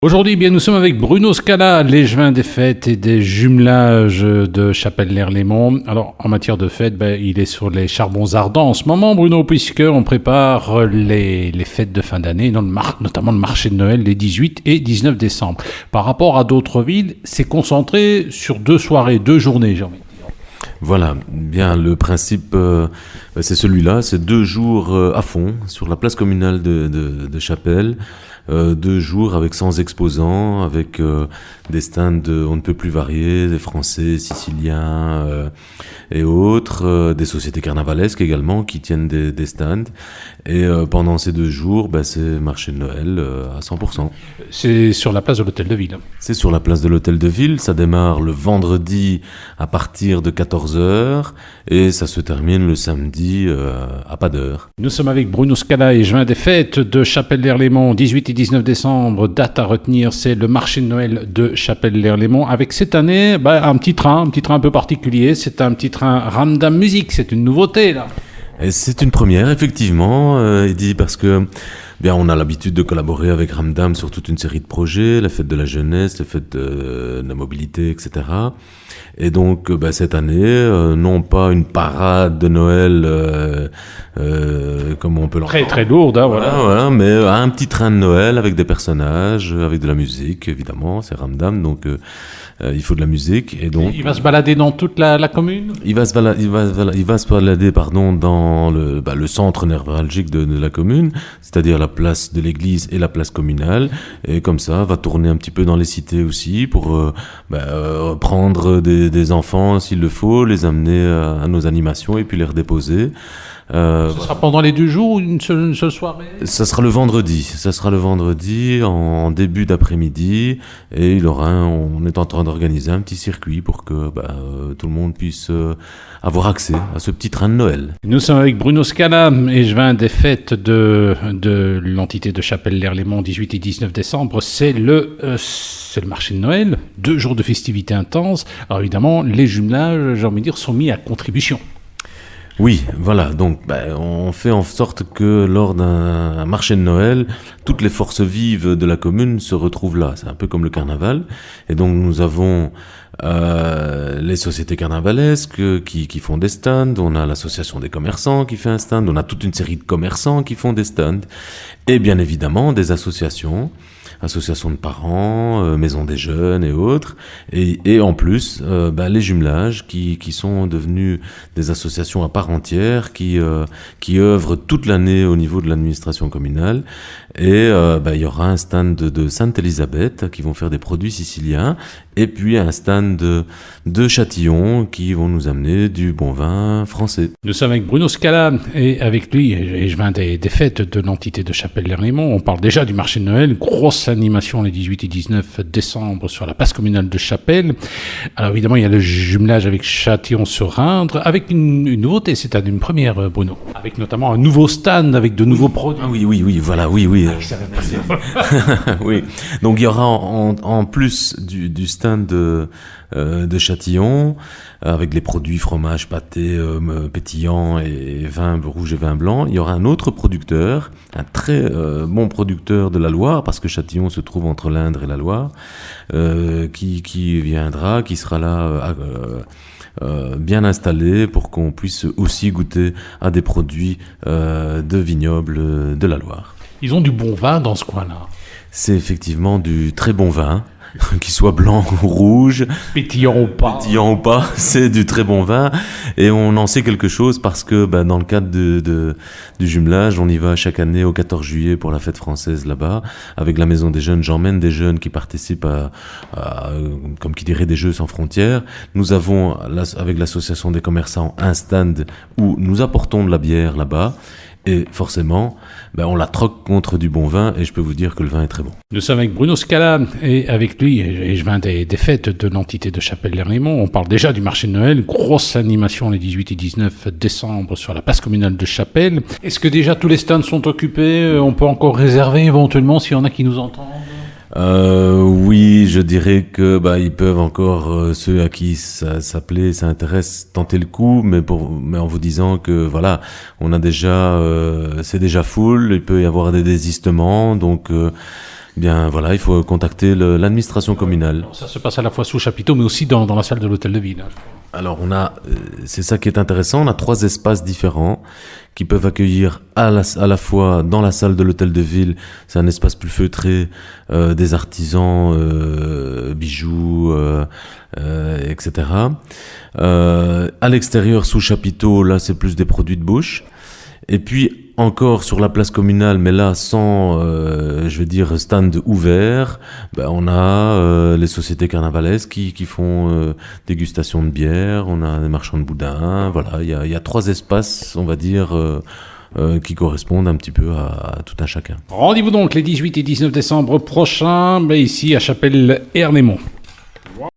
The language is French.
Aujourd'hui, eh bien, nous sommes avec Bruno Scala, l'échevin des fêtes et des jumelages de Chapelle-l'Erlémont. Alors, en matière de fêtes, il est sur les charbons ardents en ce moment, Bruno, puisqu'on prépare les fêtes de fin d'année, notamment le marché de Noël les 18 et 19 décembre. Par rapport à d'autres villes, c'est concentré sur 2 soirées, 2 journées, j'ai envie de dire. Voilà, bien le principe, c'est celui-là, c'est 2 jours à fond sur la place communale de Chapelle. 2 jours avec 100 exposants, avec des stands on ne peut plus variés, des Français, Siciliens et autres, des sociétés carnavalesques également qui tiennent des stands. Et pendant ces 2 jours, c'est marché de Noël à 100%. C'est sur la place de l'Hôtel de Ville. C'est sur la place de l'Hôtel de Ville, ça démarre le vendredi à partir de 14h et ça se termine le samedi à pas d'heure. Nous sommes avec Bruno Scala, échevin des fêtes de Chapelle-l'Erlémont, 18 et 19 décembre. Date à retenir, c'est le marché de Noël de Chapelle-l'Erlémont. Avec cette année, un petit train un peu particulier. C'est un petit train Ramdam Musique, c'est une nouveauté là. Et c'est une première, effectivement, Eddy, parce que on a l'habitude de collaborer avec Ramdam sur toute une série de projets, la fête de la jeunesse, la fête de la mobilité, etc. Et donc, cette année, non pas une parade de Noël comme on peut l'entendre. Très très lourde, hein, voilà. Mais un petit train de Noël avec des personnages, avec de la musique, évidemment, c'est Ramdam, donc il faut de la musique. Et donc, il va se balader dans toute la commune ? Il va se balader dans le centre névralgique de la commune, c'est-à-dire la place de l'église et la place communale, et comme ça va tourner un petit peu dans les cités aussi pour prendre des enfants s'il le faut, les amener à nos animations et puis les redéposer. Ce sera pendant les 2 jours ou une seule soirée ? Ça sera le vendredi en début d'après-midi, et on est en train d'organiser un petit circuit pour que tout le monde puisse avoir accès à ce petit train de Noël. Nous sommes avec Bruno Scala, échevin des fêtes de l'entité de Chapelle-l'Erlémont, 18 et 19 décembre. C'est le marché de Noël, 2 jours de festivités intenses. Alors évidemment, les jumelages, j'ai envie de dire, sont mis à contribution. Oui, voilà, donc on fait en sorte que lors d'un marché de Noël, toutes les forces vives de la commune se retrouvent là. C'est un peu comme le carnaval. Et donc nous avons les sociétés carnavalesques qui font des stands, on a l'association des commerçants qui fait un stand, on a toute une série de commerçants qui font des stands, et bien évidemment des associations de parents, maisons des jeunes et autres, et en plus les jumelages qui sont devenus des associations à part entière qui œuvrent toute l'année au niveau de l'administration communale, et il y aura un stand de Sainte-Élisabeth qui vont faire des produits siciliens, et puis un stand de Châtillon qui vont nous amener du bon vin français. Nous sommes avec Bruno Scala et avec lui, échevin des fêtes de l'entité de Chapelle-l'Erlémont. On parle déjà du marché de Noël, grosse animation les 18 et 19 décembre sur la place communale de Chapelle. Alors évidemment, il y a le jumelage avec Châtillon-sur-Indre, avec une nouveauté cette année, une première, Bruno, avec notamment un nouveau stand avec de nouveaux produits. Ah oui, voilà, oui. Oui. Donc il y aura en plus du stand de Châtillon, avec les produits fromage, pâté, pétillant et vin rouge et vin blanc. Il y aura un autre producteur, un très bon producteur de la Loire, parce que Châtillon se trouve entre l'Indre et la Loire, qui viendra, qui sera là bien installé pour qu'on puisse aussi goûter à des produits de vignobles de la Loire. Ils ont du bon vin dans ce coin-là. C'est effectivement du très bon vin, qu'il soit blanc ou rouge, pétillant ou pas, c'est du très bon vin, et on en sait quelque chose parce que dans le cadre du jumelage, on y va chaque année au 14 juillet pour la fête française là-bas, avec la Maison des Jeunes. J'emmène des jeunes qui participent à comme qui dirait, des Jeux sans frontières. Nous avons, avec l'association des commerçants, un stand où nous apportons de la bière là-bas. Et forcément, on la troque contre du bon vin, et je peux vous dire que le vin est très bon. Nous sommes avec Bruno Scala et avec lui, échevin des fêtes de l'entité de Chapelle-l'Erlémont. On parle déjà du marché de Noël, grosse animation les 18 et 19 décembre sur la place communale de Chapelle. Est-ce que déjà tous les stands sont occupés ? On peut encore réserver éventuellement s'il y en a qui nous entendent ? Oui, je dirais que ils peuvent encore, ceux à qui ça plaît, ça intéresse, tenter le coup, mais en vous disant que voilà, on a déjà, c'est déjà full, il peut y avoir des désistements, donc bien voilà, il faut contacter l'administration communale. Ça se passe à la fois sous chapiteau, mais aussi dans la salle de l'hôtel de ville. Alors c'est ça qui est intéressant, on a 3 espaces différents qui peuvent accueillir à la fois dans la salle de l'hôtel de ville, c'est un espace plus feutré, des artisans, bijoux, etc. À l'extérieur sous chapiteau, là c'est plus des produits de bouche. Et puis encore sur la place communale, mais là sans, je veux dire, stand ouvert, on a les sociétés carnavalesques qui font dégustation de bière, on a des marchands de boudin, voilà, il y a 3 espaces, on va dire, qui correspondent un petit peu à tout un chacun. Rendez-vous donc les 18 et 19 décembre prochains, ici à Chapelle-Ernemont.